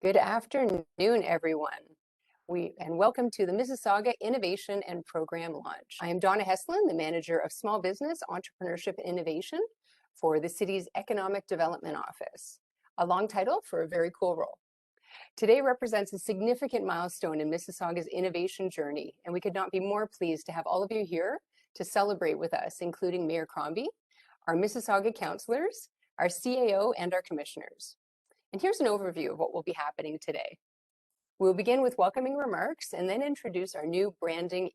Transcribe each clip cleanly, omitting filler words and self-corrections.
Good afternoon, everyone. Welcome to the Mississauga Innovation and Program Launch. I am Donna Heslin, the Manager of Small Business, Entrepreneurship and Innovation for the city's Economic Development Office, a long title for a very cool role. Today represents a significant milestone in Mississauga's innovation journey, and we could not be more pleased to have all of you here to celebrate with us, including Mayor Crombie, our Mississauga councillors, our CAO, and our commissioners. And here's an overview of what will be happening today. We'll begin with welcoming remarks and then introduce our new branding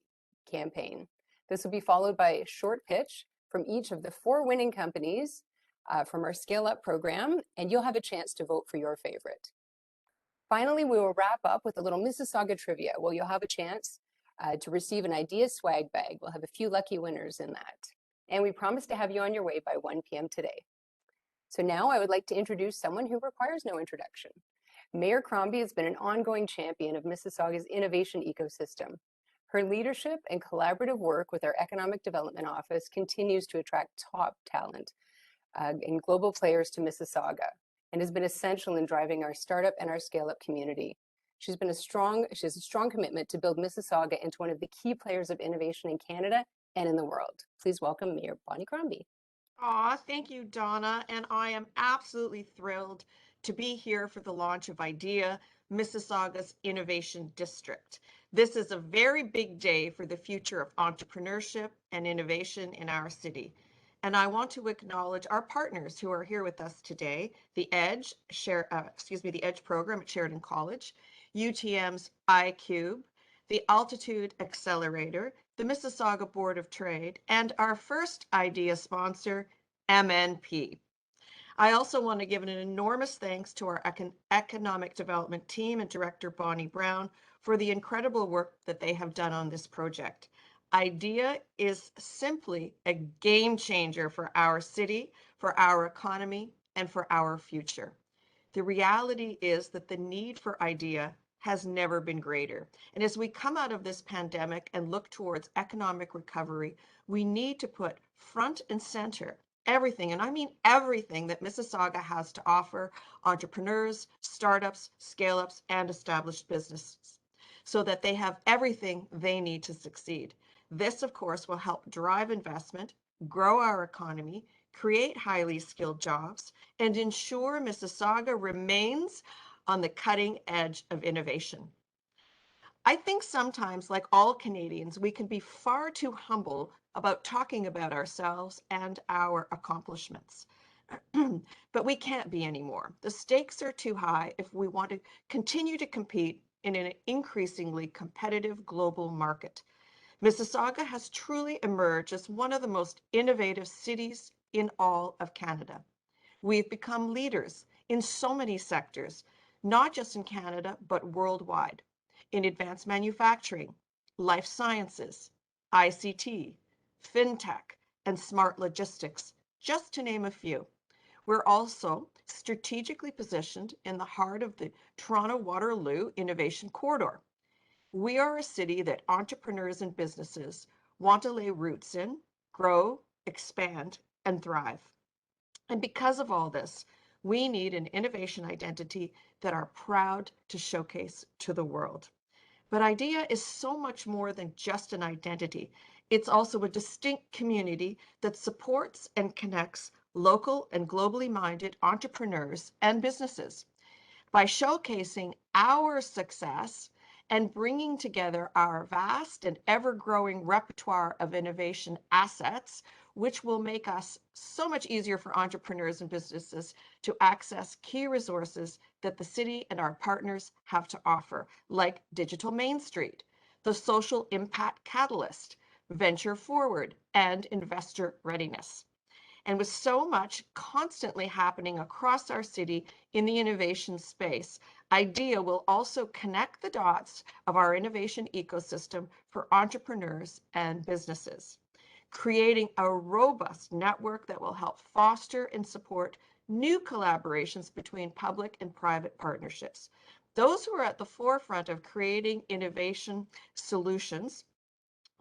campaign. This will be followed by a short pitch from each of the 4 winning companies from our Scale Up program, and you'll have a chance to vote for your favorite. Finally, we will wrap up with a little Mississauga trivia, where you'll have a chance to receive an idea swag bag. We'll have a few lucky winners in that. And we promise to have you on your way by 1 p.m. today. So now I would like to introduce someone who requires no introduction. Mayor Crombie has been an ongoing champion of Mississauga's innovation ecosystem. Her leadership and collaborative work with our Economic Development Office continues to attract top talent and global players to Mississauga, and has been essential in driving our startup and our scale-up community. She has a strong commitment to build Mississauga into one of the key players of innovation in Canada and in the world. Please welcome Mayor Bonnie Crombie. Thank you, Donna, and I am absolutely thrilled to be here for the launch of IDEA, Mississauga's Innovation District. This is a very big day for the future of entrepreneurship and innovation in our city. And I want to acknowledge our partners who are here with us today, the EDGE program at Sheridan College, UTM's iCube, the Altitude Accelerator, the Mississauga Board of Trade, and our first IDEA sponsor, MNP. I also want to give an enormous thanks to our economic development team and Director Bonnie Brown for the incredible work that they have done on this project. IDEA is simply a game changer for our city, for our economy, and for our future. The reality is that the need for IDEA has never been greater. And as we come out of this pandemic and look towards economic recovery, we need to put front and center everything, and I mean everything, that Mississauga has to offer entrepreneurs, startups, scale-ups, and established businesses, so that they have everything they need to succeed. This, of course, will help drive investment, grow our economy, create highly skilled jobs, and ensure Mississauga remains on the cutting edge of innovation. I think sometimes, like all Canadians, we can be far too humble about talking about ourselves and our accomplishments. But we can't be anymore. The stakes are too high if we want to continue to compete in an increasingly competitive global market. Mississauga has truly emerged as one of the most innovative cities in all of Canada. We've become leaders in so many sectors, not just in Canada, but worldwide, in advanced manufacturing, life sciences, ICT, fintech, and smart logistics, just to name a few. We're also strategically positioned in the heart of the Toronto-Waterloo Innovation Corridor. We are a city that entrepreneurs and businesses want to lay roots in, grow, expand, and thrive. And because of all this, we need an innovation identity that are proud to showcase to the world. But IDEA is so much more than just an identity. It's also a distinct community that supports and connects local and globally minded entrepreneurs and businesses. By showcasing our success and bringing together our vast and ever-growing repertoire of innovation assets, which will make us so much easier for entrepreneurs and businesses to access key resources that the city and our partners have to offer, like Digital Main Street, the Social Impact Catalyst, Venture Forward, and Investor Readiness. And with so much constantly happening across our city in the innovation space, IDEA will also connect the dots of our innovation ecosystem for entrepreneurs and businesses, creating a robust network that will help foster and support new collaborations between public and private partnerships. Those who are at the forefront of creating innovation solutions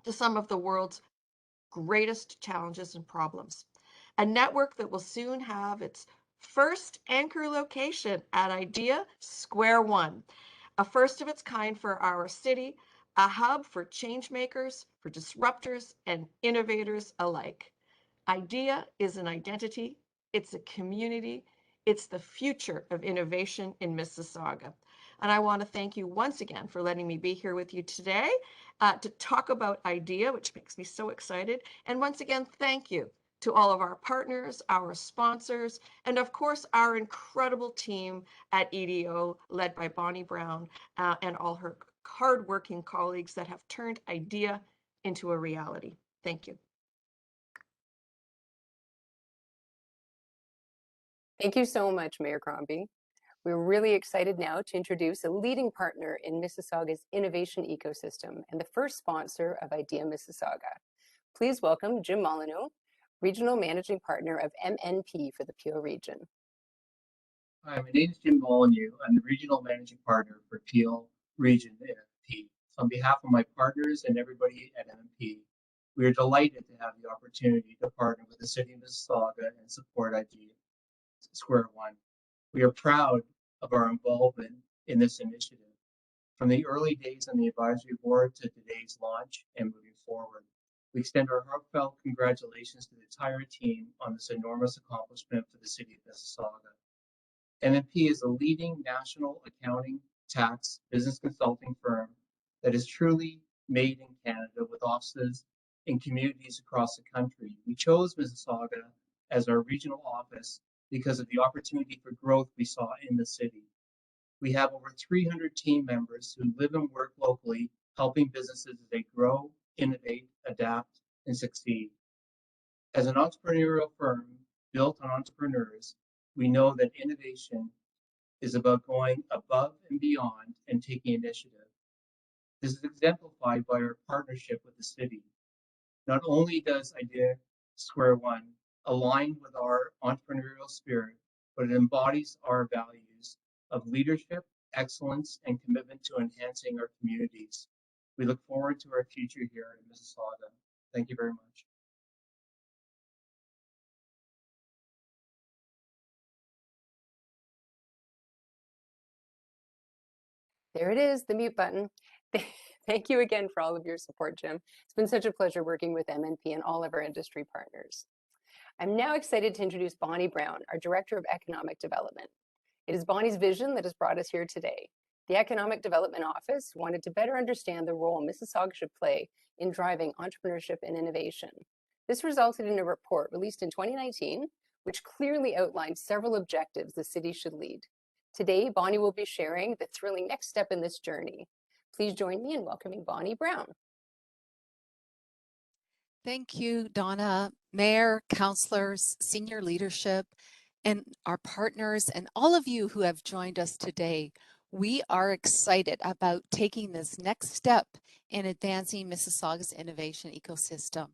to some of the world's greatest challenges and problems. A network that will soon have its first anchor location at Idea Square One, a first of its kind for our city, a hub for change makers, for disruptors, and innovators alike. Idea is an identity, it's a community, it's the future of innovation in Mississauga. And I want to thank you once again for letting me be here with you today to talk about Idea, which makes me so excited. And once again, thank you to all of our partners, our sponsors, and of course, our incredible team at EDO, led by Bonnie Brown and all her hardworking colleagues that have turned Idea into a reality. Thank you. Thank you so much, Mayor Crombie. We're really excited now to introduce a leading partner in Mississauga's innovation ecosystem and the first sponsor of Idea Mississauga. Please welcome Jim Molyneux, Regional Managing Partner of MNP for the Peel region. Hi, my name is Jim Molyneux. I'm the Regional Managing Partner for Peel Region at MNP. So on behalf of my partners and everybody at MNP, we are delighted to have the opportunity to partner with the City of Mississauga and support Idea Square One. We are proud of our involvement in this initiative, from the early days on the advisory board to today's launch and moving forward. We extend our heartfelt congratulations to the entire team on this enormous accomplishment for the City of Mississauga. MNP is a leading national accounting, tax, business consulting firm that is truly made in Canada with offices in communities across the country. We chose Mississauga as our regional office because of the opportunity for growth we saw in the city. We have over 300 team members who live and work locally, helping businesses as they grow, innovate, adapt, and succeed. As an entrepreneurial firm built on entrepreneurs, we know that innovation is about going above and beyond and taking initiative. This is exemplified by our partnership with the city. Not only does Idea Square One align with our entrepreneurial spirit, but it embodies our values of leadership, excellence, and commitment to enhancing our communities. We look forward to our future here in Mississauga. Thank you very much. There it is, the mute button. Thank you again for all of your support, Jim. It's been such a pleasure working with MNP and all of our industry partners. I'm now excited to introduce Bonnie Brown, our Director of Economic Development. It is Bonnie's vision that has brought us here today. The Economic Development Office wanted to better understand the role Mississauga should play in driving entrepreneurship and innovation. This resulted in a report released in 2019, which clearly outlined several objectives the city should lead. Today, Bonnie will be sharing the thrilling next step in this journey. Please join me in welcoming Bonnie Brown. Thank you, Donna, Mayor, councillors, senior leadership, and our partners, and all of you who have joined us today. We are excited about taking this next step in advancing Mississauga's innovation ecosystem.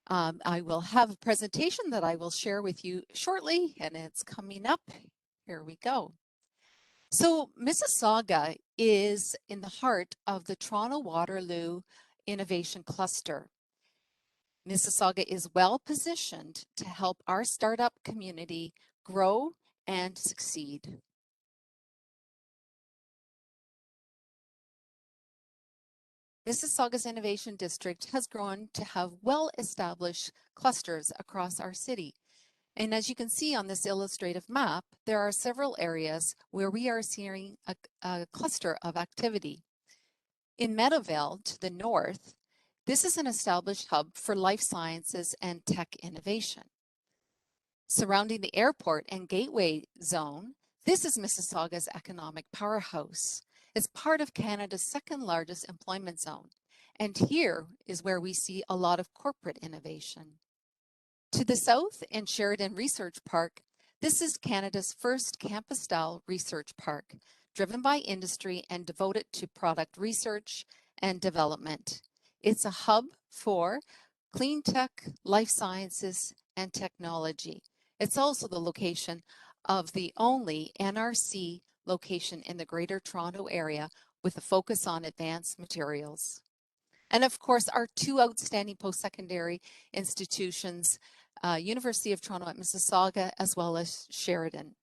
I will have a presentation that I will share with you shortly, and it's coming up. Here we go. So Mississauga is in the heart of the Toronto-Waterloo Innovation Cluster. Mississauga is well positioned to help our startup community grow and succeed. Mississauga's Innovation District has grown to have well-established clusters across our city. And as you can see on this illustrative map, there are several areas where we are seeing a cluster of activity. In Meadowvale, to the north, this is an established hub for life sciences and tech innovation. Surrounding the airport and gateway zone, this is Mississauga's economic powerhouse. It's part of Canada's second largest employment zone. And here is where we see a lot of corporate innovation. To the south in Sheridan Research Park, this is Canada's first campus-style research park, driven by industry and devoted to product research and development. It's a hub for clean tech, life sciences, and technology. It's also the location of the only NRC location in the Greater Toronto Area with a focus on advanced materials. And of course, our two outstanding post-secondary institutions University of Toronto at Mississauga, as well as Sheridan.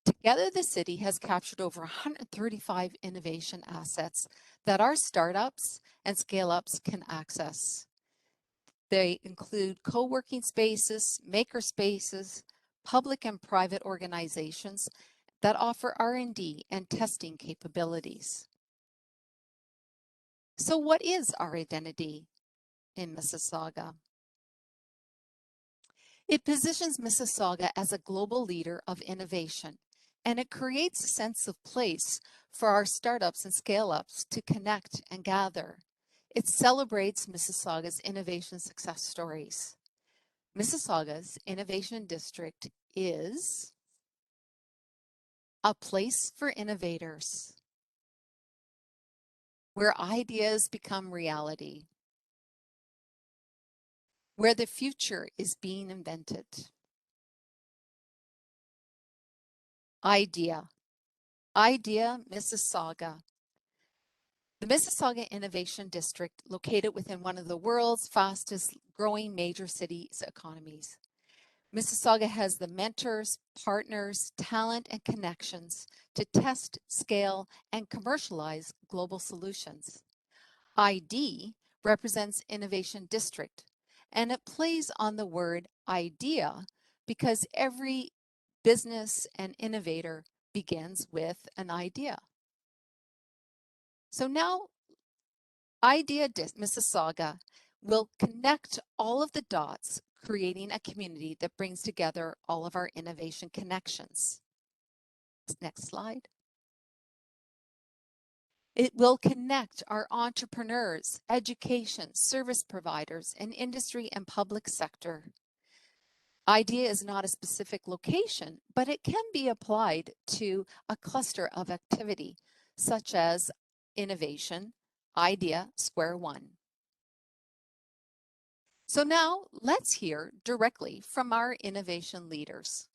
Together, the city has captured over 135 innovation assets that our startups and scale-ups can access. They include co-working spaces, maker spaces, public and private organizations that offer R&D and testing capabilities. So what is our identity in Mississauga? It positions Mississauga as a global leader of innovation, and it creates a sense of place for our startups and scale-ups to connect and gather. It celebrates Mississauga's innovation success stories. Mississauga's Innovation District is a place for innovators, where ideas become reality, where the future is being invented. Idea Mississauga. The Mississauga Innovation District, located within one of the world's fastest growing major cities' economies. Mississauga has the mentors, partners, talent, and connections to test, scale, and commercialize global solutions. ID represents Innovation District, and it plays on the word idea because every business and innovator begins with an idea. So now, Idea Mississauga will connect all of the dots, creating a community that brings together all of our innovation connections. Next slide. It will connect our entrepreneurs, education, service providers, and industry and public sector. Idea is not a specific location, but it can be applied to a cluster of activity, such as innovation, Idea Square One. So now let's hear directly from our innovation leaders.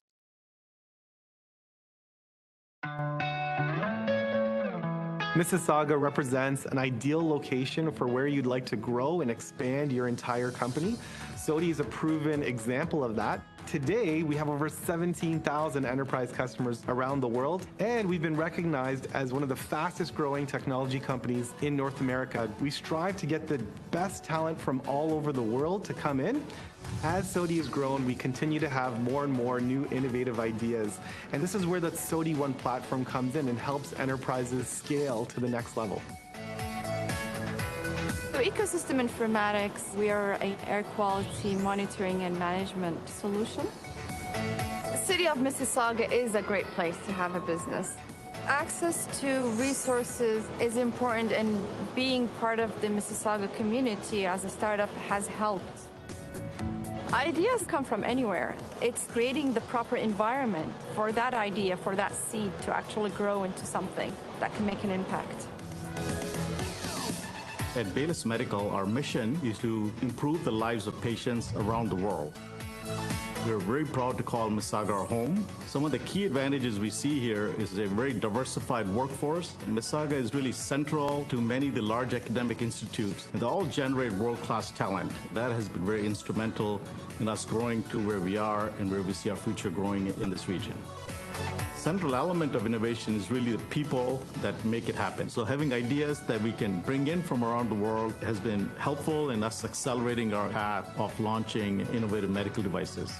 Mississauga represents an ideal location for where you'd like to grow and expand your entire company. SOTI is a proven example of that. Today, we have over 17,000 enterprise customers around the world, and we've been recognized as one of the fastest growing technology companies in North America. We strive to get the best talent from all over the world to come in. As SOTI has grown, we continue to have more and more new innovative ideas. And this is where the SOTI One platform comes in and helps enterprises scale to the next level. So Ecosystem Informatics, we are an air quality monitoring and management solution. The city of Mississauga is a great place to have a business. Access to resources is important, and being part of the Mississauga community as a startup has helped. Ideas come from anywhere. It's creating the proper environment for that idea, for that seed to actually grow into something that can make an impact. At Baylis Medical, our mission is to improve the lives of patients around the world. We're very proud to call Mississauga our home. Some of the key advantages we see here is a very diversified workforce. Mississauga is really central to many of the large academic institutes, and they all generate world-class talent. That has been very instrumental in us growing to where we are and where we see our future growing in this region. Central element of innovation is really the people that make it happen. So having ideas that we can bring in from around the world has been helpful in us accelerating our path of launching innovative medical devices.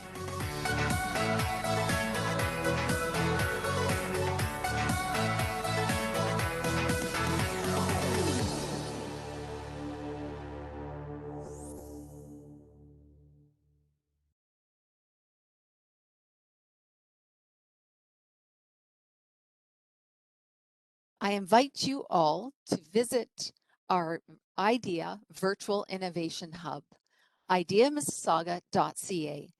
I invite you all to visit our IDEA Virtual Innovation Hub, ideamississauga.ca.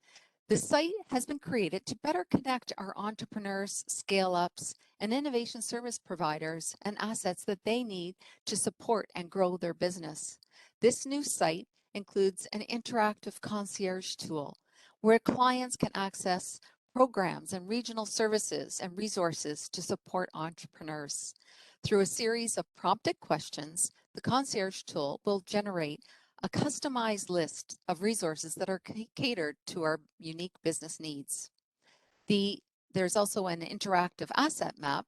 The site has been created to better connect our entrepreneurs, scale-ups, and innovation service providers and assets that they need to support and grow their business. This new site includes an interactive concierge tool where clients can access programs and regional services and resources to support entrepreneurs. Through a series of prompted questions, the concierge tool will generate a customized list of resources that are catered to our unique business needs. There's also an interactive asset map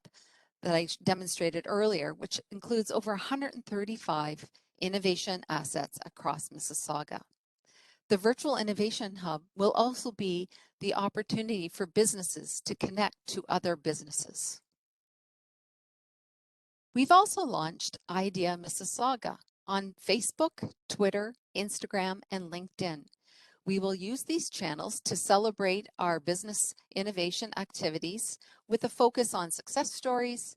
that I demonstrated earlier, which includes over 135 innovation assets across Mississauga. The Virtual Innovation Hub will also be the opportunity for businesses to connect to other businesses. We've also launched Idea Mississauga on Facebook, Twitter, Instagram, and LinkedIn. We will use these channels to celebrate our business innovation activities with a focus on success stories,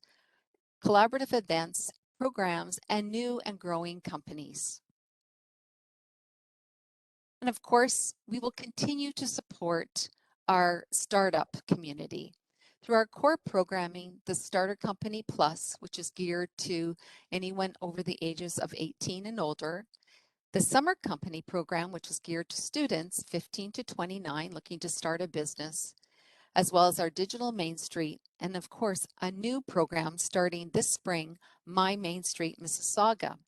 collaborative events, programs, and new and growing companies. And of course, we will continue to support our startup community. Through our core programming, the Starter Company Plus, which is geared to anyone over the ages of 18 and older, the Summer Company program, which is geared to students 15 to 29 looking to start a business, as well as our Digital Main Street, and of course, a new program starting this spring, My Main Street Mississauga.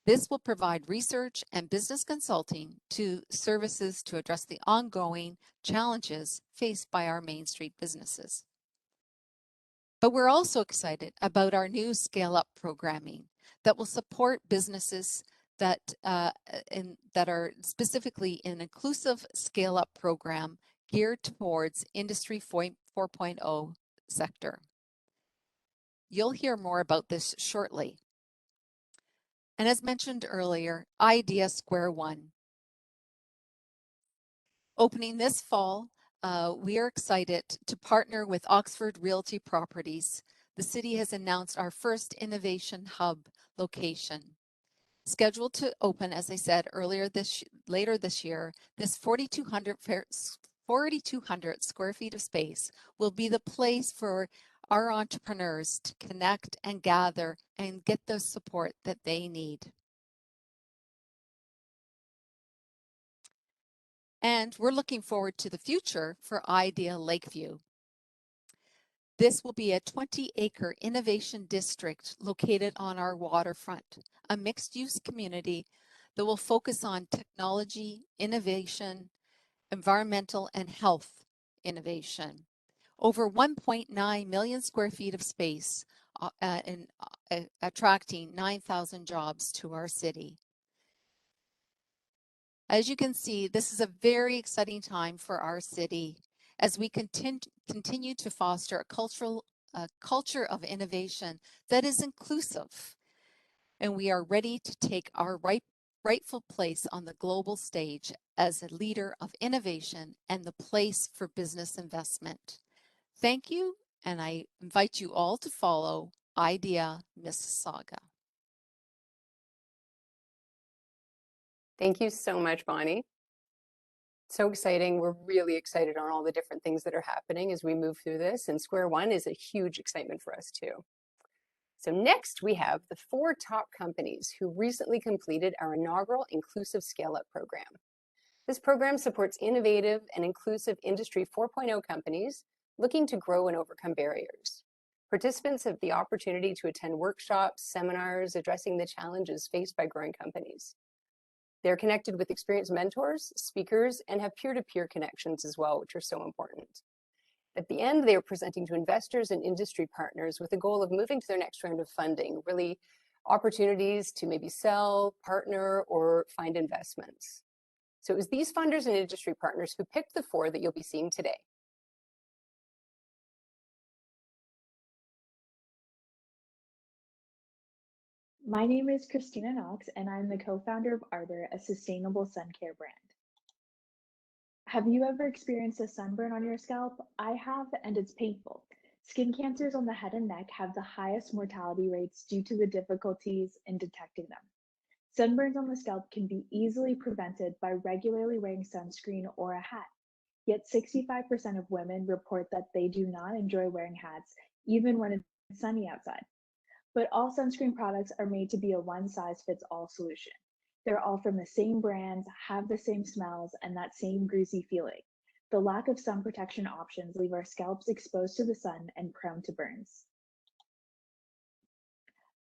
This will provide research and business consulting to services to address the ongoing challenges faced by our Main Street businesses. But we're also excited about our new Scale Up programming that will support businesses that are specifically an inclusive Scale Up program geared towards Industry 4.0 sector. You'll hear more about this shortly. And as mentioned earlier, Idea Square One. Opening this fall, we are excited to partner with Oxford Realty Properties. The city has announced our first Innovation Hub location. Scheduled to open, as I said later this year, this 4,200 square feet of space will be the place for our entrepreneurs to connect and gather and get the support that they need. And we're looking forward to the future for Idea Lakeview. This will be a 20-acre innovation district located on our waterfront, a mixed-use community that will focus on technology, innovation, environmental, and health innovation. Over 1.9 million square feet of space attracting 9,000 jobs to our city. As you can see, this is a very exciting time for our city as we continue to foster a culture of innovation that is inclusive. And we are ready to take our rightful place on the global stage as a leader of innovation and the place for business investment. Thank you, and I invite you all to follow Idea Mississauga. Thank you so much, Bonnie. So exciting. We're really excited on all the different things that are happening as we move through this, and Square One is a huge excitement for us too. So next we have the 4 top companies who recently completed our inaugural Inclusive Scale-Up program. This program supports innovative and inclusive Industry 4.0 companies looking to grow and overcome barriers. Participants have the opportunity to attend workshops, seminars addressing the challenges faced by growing companies. They're connected with experienced mentors, speakers, and have peer-to-peer connections as well, which are so important. At the end, they are presenting to investors and industry partners with the goal of moving to their next round of funding, really opportunities to maybe sell, partner, or find investments. So it was these funders and industry partners who picked the 4 that you'll be seeing today. My name is Christina Knox, and I'm the co-founder of Arbor, a sustainable sun care brand. Have you ever experienced a sunburn on your scalp? I have, and it's painful. Skin cancers on the head and neck have the highest mortality rates due to the difficulties in detecting them. Sunburns on the scalp can be easily prevented by regularly wearing sunscreen or a hat. Yet 65% of women report that they do not enjoy wearing hats, even when it's sunny outside. But all sunscreen products are made to be a one-size-fits-all solution. They're all from the same brands, have the same smells, and that same greasy feeling. The lack of sun protection options leave our scalps exposed to the sun and prone to burns.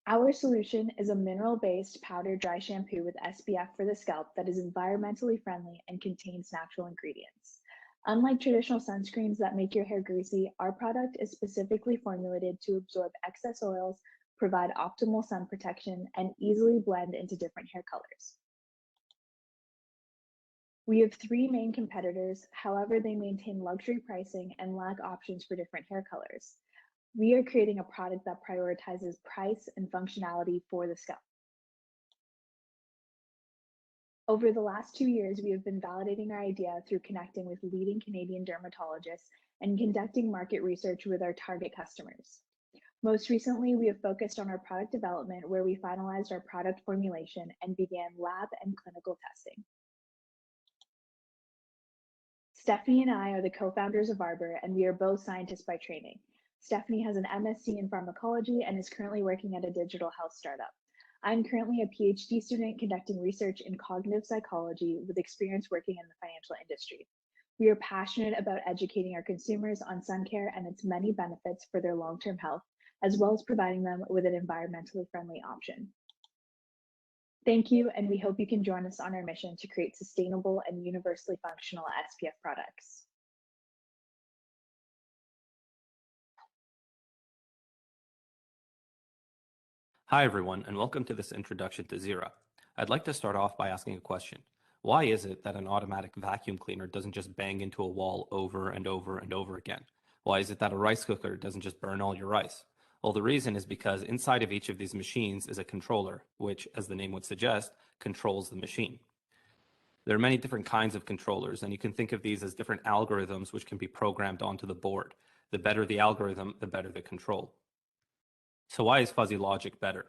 Our solution is a mineral-based powder dry shampoo with SPF for the scalp that is environmentally friendly and contains natural ingredients. Unlike traditional sunscreens that make your hair greasy, our product is specifically formulated to absorb excess oils, provide optimal sun protection, and easily blend into different hair colors. We have 3 main competitors, however, they maintain luxury pricing and lack options for different hair colors. We are creating a product that prioritizes price and functionality for the scalp. Over the last 2 years, we have been validating our idea through connecting with leading Canadian dermatologists and conducting market research with our target customers. Most recently, we have focused on our product development, where we finalized our product formulation and began lab and clinical testing. Stephanie and I are the co-founders of Arbor, and we are both scientists by training. Stephanie has an MSc in pharmacology and is currently working at a digital health startup. I'm currently a PhD student conducting research in cognitive psychology with experience working in the financial industry. We are passionate about educating our consumers on sun care and its many benefits for their long-term health, as well as providing them with an environmentally friendly option. Thank you, and we hope you can join us on our mission to create sustainable and universally functional SPF products. Hi, everyone, and welcome to this introduction to Zira. I'd like to start off by asking a question. Why is it that an automatic vacuum cleaner doesn't just bang into a wall over and over and over again? Why is it that a rice cooker doesn't just burn all your rice? Well, the reason is because inside of each of these machines is a controller, which, as the name would suggest, controls the machine. There are many different kinds of controllers, and you can think of these as different algorithms which can be programmed onto the board. The better the algorithm, the better the control. So why is fuzzy logic better?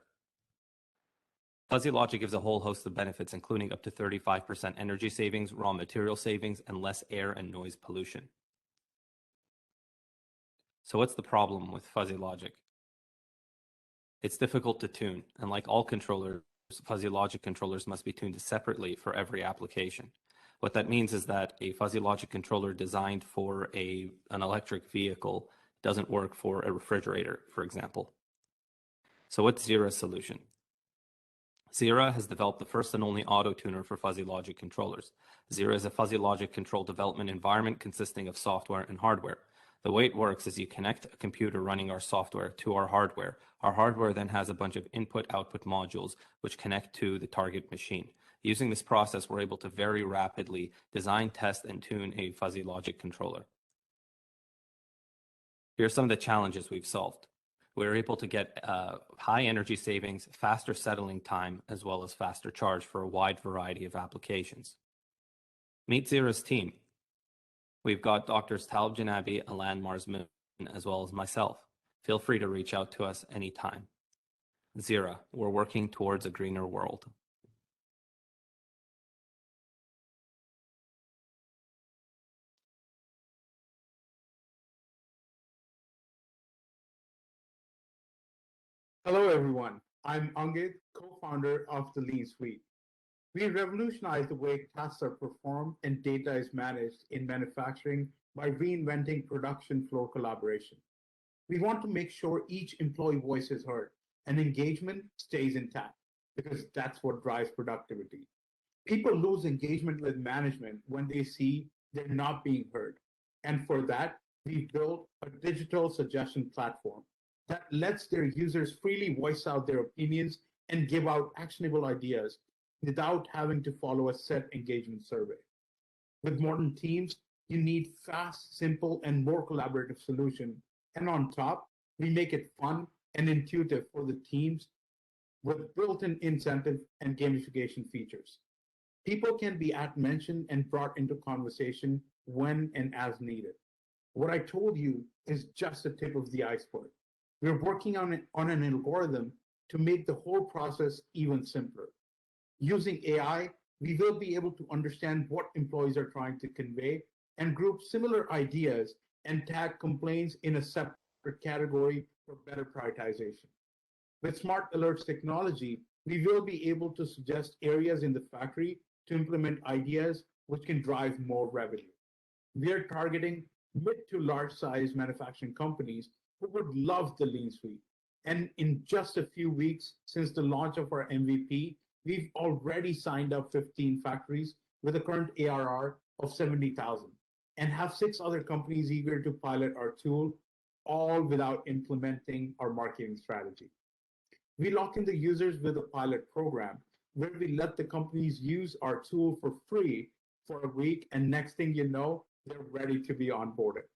Fuzzy logic gives a whole host of benefits, including up to 35% energy savings, raw material savings, and less air and noise pollution. So what's the problem with fuzzy logic? It's difficult to tune, and like all controllers, fuzzy logic controllers must be tuned separately for every application. What that means is that a fuzzy logic controller designed for an electric vehicle doesn't work for a refrigerator, for example. So what's Zira's solution? Zira has developed the first and only auto tuner for fuzzy logic controllers. Zira is a fuzzy logic control development environment consisting of software and hardware. The way it works is you connect a computer running our software to our hardware. Our hardware then has a bunch of input-output modules which connect to the target machine. Using this process, we're able to very rapidly design, test, and tune a fuzzy logic controller. Here are some of the challenges we've solved. We're able to get high energy savings, faster settling time, as well as faster charge for a wide variety of applications. Meet Zira's team. We've got Drs. Talib Janabi, Alan Marsman, as well as myself. Feel free to reach out to us anytime. Zira, we're working towards a greener world. Hello, everyone. I'm Angit, co-founder of the Lean Suite. We revolutionize the way tasks are performed and data is managed in manufacturing by reinventing production floor collaboration. We want to make sure each employee voice is heard and engagement stays intact, because that's what drives productivity. People lose engagement with management when they see they're not being heard. And for that, we built a digital suggestion platform that lets their users freely voice out their opinions and give out actionable ideas without having to follow a set engagement survey. With modern teams, you need fast, simple, and more collaborative solution. And on top, we make it fun and intuitive for the teams with built-in incentive and gamification features. People can be mentioned and brought into conversation when and as needed. What I told you is just the tip of the iceberg. We're working on an algorithm to make the whole process even simpler. Using AI, we will be able to understand what employees are trying to convey and group similar ideas and tag complaints in a separate category for better prioritization. With Smart Alerts technology, we will be able to suggest areas in the factory to implement ideas which can drive more revenue. We are targeting mid to large size manufacturing companies who would love the Lean Suite. And in just a few weeks since the launch of our MVP, we've already signed up 15 factories with a current ARR of 70,000 and have 6 other companies eager to pilot our tool, all without implementing our marketing strategy. We lock in the users with a pilot program where we let the companies use our tool for free for a week, and next thing you know, they're ready to be onboarded.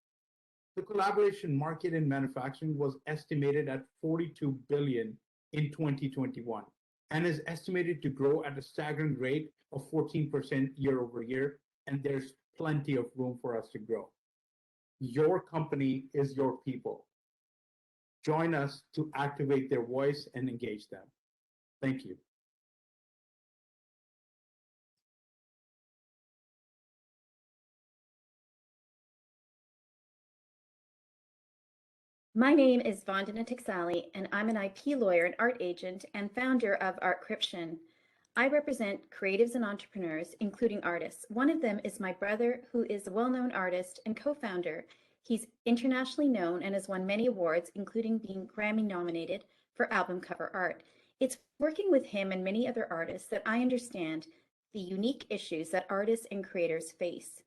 The collaboration market in manufacturing was estimated at 42 billion in 2021 and is estimated to grow at a staggering rate of 14% year over year, and there's plenty of room for us to grow. Your company is your people. Join us to activate their voice and engage them. Thank you. My name is Vandana Tixali, and I'm an IP lawyer and art agent and founder of ArtCryption. I represent creatives and entrepreneurs, including artists. One of them is my brother, who is a well-known artist and co-founder. He's internationally known and has won many awards, including being Grammy nominated for album cover art. It's working with him and many other artists that I understand the unique issues that artists and creators face.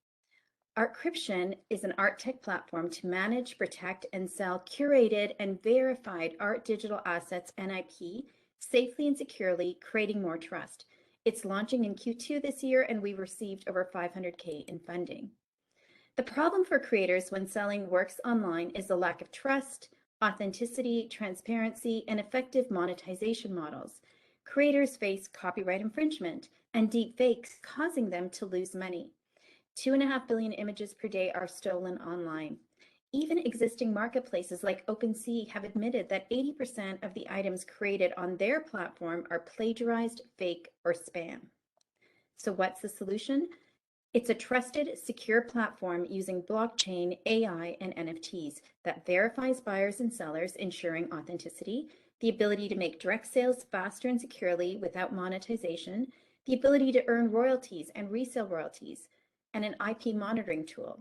ArtCryption is an art tech platform to manage, protect, and sell curated and verified art digital assets and IP safely and securely, creating more trust. It's launching in Q2 this year, and we received over $500K in funding. The problem for creators when selling works online is the lack of trust, authenticity, transparency, and effective monetization models. Creators face copyright infringement and deep fakes, causing them to lose money. 2.5 billion images per day are stolen online. Even existing marketplaces like OpenSea have admitted that 80% of the items created on their platform are plagiarized, fake, or spam. So what's the solution? It's a trusted, secure platform using blockchain, AI, and NFTs that verifies buyers and sellers, ensuring authenticity, the ability to make direct sales faster and securely without monetization, the ability to earn royalties and resale royalties, and an IP monitoring tool.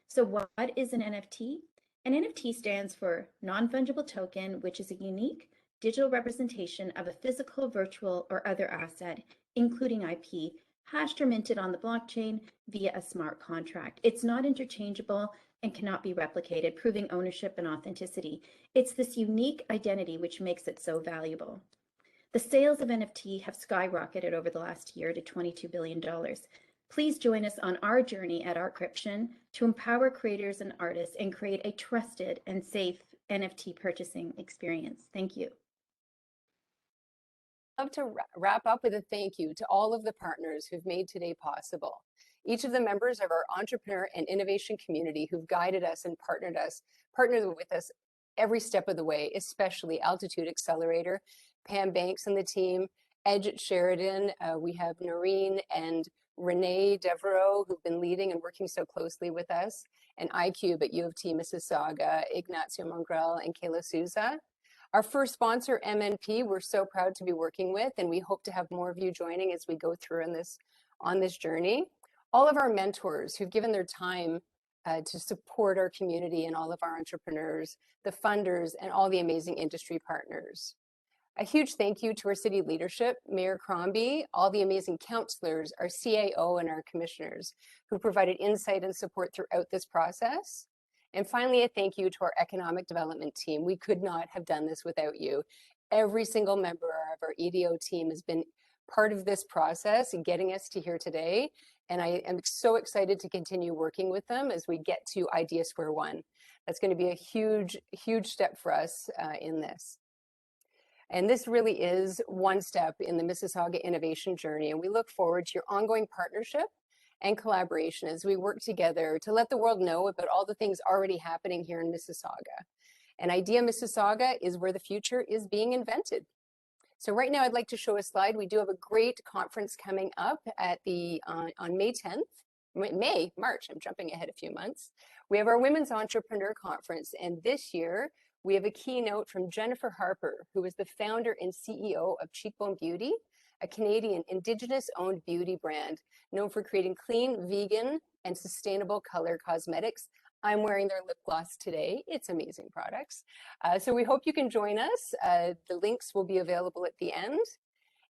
So what is an NFT? An NFT stands for non-fungible token, which is a unique digital representation of a physical, virtual, or other asset, including IP, hashed or minted on the blockchain via a smart contract. It's not interchangeable and cannot be replicated, proving ownership and authenticity. It's this unique identity which makes it so valuable. The sales of NFT have skyrocketed over the last year to $22 billion. Please join us on our journey at ArtCryption to empower creators and artists and create a trusted and safe NFT purchasing experience. Thank you. I'd love to wrap up with a thank you to all of the partners who've made today possible. Each of the members of our entrepreneur and innovation community who've guided us and partnered with us every step of the way, especially Altitude Accelerator, Pam Banks and the team, Edge at Sheridan. We have Noreen and Renee Devereaux, who've been leading and working so closely with us, and iCube at U of T Mississauga, Ignacio Mongrel and Kayla Souza. Our first sponsor, MNP, we're so proud to be working with, and we hope to have more of you joining as we go through on this journey. All of our mentors who've given their time to support our community and all of our entrepreneurs, the funders, and all the amazing industry partners. A huge thank you to our city leadership, Mayor Crombie, all the amazing councillors, our CAO, and our commissioners who provided insight and support throughout this process. And finally, a thank you to our economic development team. We could not have done this without you. Every single member of our EDO team has been part of this process and getting us to here today. And I am so excited to continue working with them as we get to idea square one. That's going to be a huge, huge step for us in this. And this really is one step in the Mississauga innovation journey. And we look forward to your ongoing partnership and collaboration as we work together to let the world know about all the things already happening here in Mississauga. And Idea Mississauga is where the future is being invented. So right now I'd like to show a slide. We do have a great conference coming up at on May 10th, March, I'm jumping ahead a few months. We have our Women's Entrepreneur Conference, and this year we have a keynote from Jennifer Harper, who is the founder and CEO of Cheekbone Beauty, a Canadian Indigenous-owned beauty brand known for creating clean, vegan, and sustainable color cosmetics I'm wearing their lip gloss today. It's amazing products. So we hope you can join us. The links will be available at the end.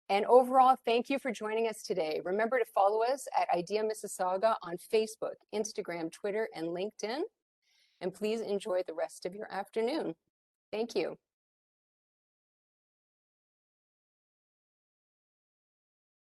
And overall, thank you for joining us today. Remember to follow us at Idea Mississauga on Facebook, Instagram, Twitter, and LinkedIn. And please enjoy the rest of your afternoon. Thank you.